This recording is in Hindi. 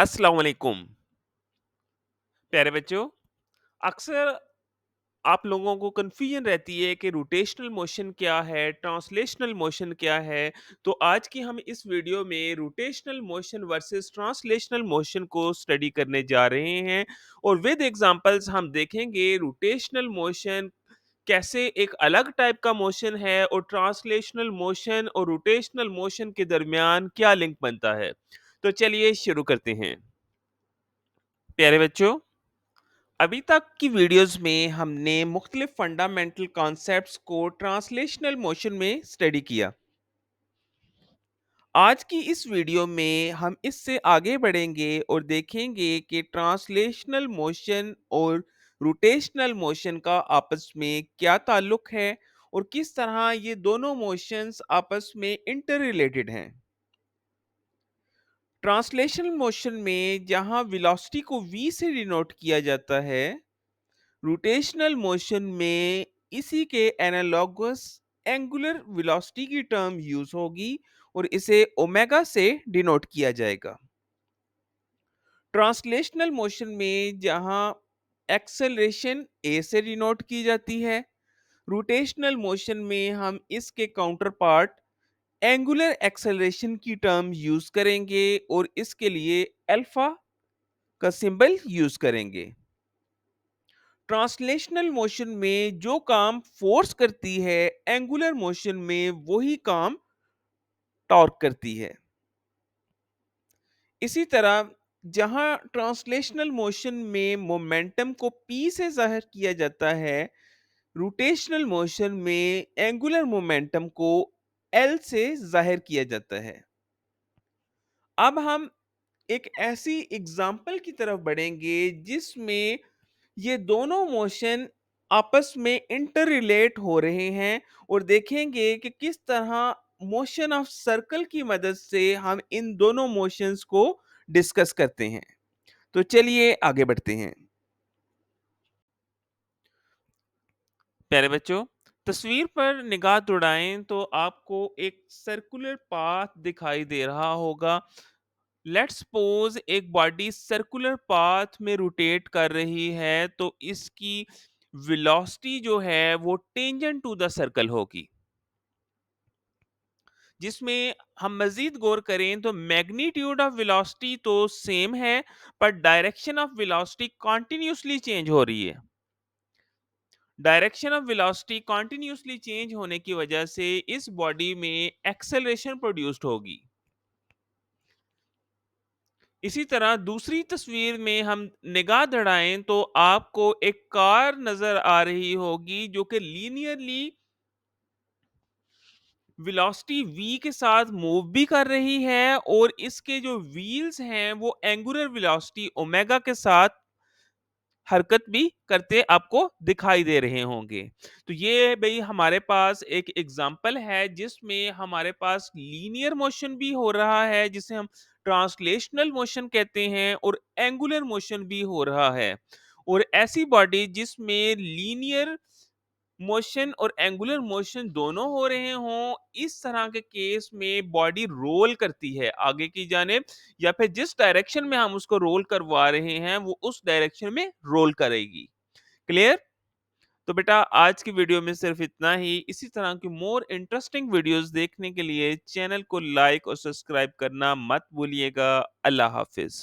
अस्सलाम वालेकुम। प्यारे बच्चों, अक्सर आप लोगों को कन्फ्यूजन रहती है कि रोटेशनल मोशन क्या है, ट्रांसलेशनल मोशन क्या है। तो आज की हम इस वीडियो में rotational motion versus translational motion को स्टडी करने जा रहे हैं और विद एग्जांपल्स हम देखेंगे रोटेशनल मोशन कैसे एक अलग टाइप का मोशन है और ट्रांसलेशनल मोशन और रोटेशनल मोशन के दरमियान क्या लिंक बनता है। तो चलिए शुरू करते हैं। प्यारे बच्चों, अभी तक की वीडियोस में हमने मुख्तलिफ फंडामेंटल कॉन्सेप्ट्स को ट्रांसलेशनल मोशन में स्टडी किया। आज की इस वीडियो में हम इससे आगे बढ़ेंगे और देखेंगे कि ट्रांसलेशनल मोशन और रोटेशनल मोशन का आपस में क्या ताल्लुक है और किस तरह ये दोनों मोशंस आपस में इंटर रिलेटेड हैं। ट्रांसलेशनल मोशन में जहां वेलोसिटी को v से डिनोट किया जाता है, रोटेशनल मोशन में इसी के एनालॉगस एंगुलर वेलोसिटी की टर्म यूज होगी और इसे ओमेगा से डिनोट किया जाएगा। ट्रांसलेशनल मोशन में जहां एक्सेलरेशन ए से डिनोट की जाती है, रोटेशनल मोशन में हम इसके काउंटर पार्ट एंगुलर एक्सेलरेशन की टर्म यूज करेंगे और इसके लिए अल्फा का सिंबल यूज करेंगे। ट्रांसलेशनल मोशन में जो काम फोर्स करती है, एंगुलर मोशन में वही काम टॉर्क करती है। इसी तरह जहां ट्रांसलेशनल मोशन में मोमेंटम को p से जाहिर किया जाता है, रोटेशनल मोशन में एंगुलर मोमेंटम को l से जाहिर किया जाता है। अब हम एक ऐसी एग्जाम्पल की तरफ बढ़ेंगे जिसमें ये दोनों मोशन आपस में इंटर रिलेट हो रहे हैं और देखेंगे कि किस तरह मोशन ऑफ सर्कल की मदद से हम इन दोनों मोशंस को डिस्कस करते हैं। तो चलिए आगे बढ़ते हैं। प्यारे बच्चों, तस्वीर पर निगाह दौड़ाएं तो आपको एक सर्कुलर पाथ दिखाई दे रहा होगा। लेट्स सपोज एक बॉडी सर्कुलर पाथ में रोटेट कर रही है, तो इसकी वेलोसिटी जो है वो टेंजेंट टू द सर्कल होगी। जिसमें हम मजीद गौर करें तो मैग्नीट्यूड ऑफ वेलोसिटी तो सेम है, पर direction of velocity continuously change हो रही है। Direction of velocity continuously change होने की वजह से इस बॉडी में एक्सेलरेशन प्रोड्यूस्ड होगी। इसी तरह दूसरी तस्वीर में हम निगाह दौड़ाएं तो आपको एक कार नजर आ रही होगी जो कि लीनियरली वेलोसिटी v के साथ मूव भी कर रही है और इसके जो व्हील्स हैं वो एंगुलर वेलोसिटी ओमेगा के साथ हरकत भी करते आपको दिखाई दे रहे होंगे। तो ये भाई हमारे पास एक एग्जांपल है जिसमें हमारे पास लीनियर मोशन भी हो रहा है जिसे हम ट्रांसलेशनल मोशन कहते हैं और एंगुलर मोशन भी हो रहा है। और ऐसी बॉडी जिसमें लीनियर मोशन और एंगुलर मोशन दोनों हो रहे हों, इस तरह के केस में बॉडी रोल करती है आगे की जानिब, या फिर जिस डायरेक्शन में हम उसको रोल करवा रहे हैं वो उस डायरेक्शन में रोल करेगी। क्लियर? तो बेटा आज की वीडियो में सिर्फ इतना ही। इसी तरह की मोर इंटरेस्टिंग वीडियोस देखने के लिए चैनल को लाइक और सब्सक्राइब करना मत भूलिएगा। अल्लाह हाफिज।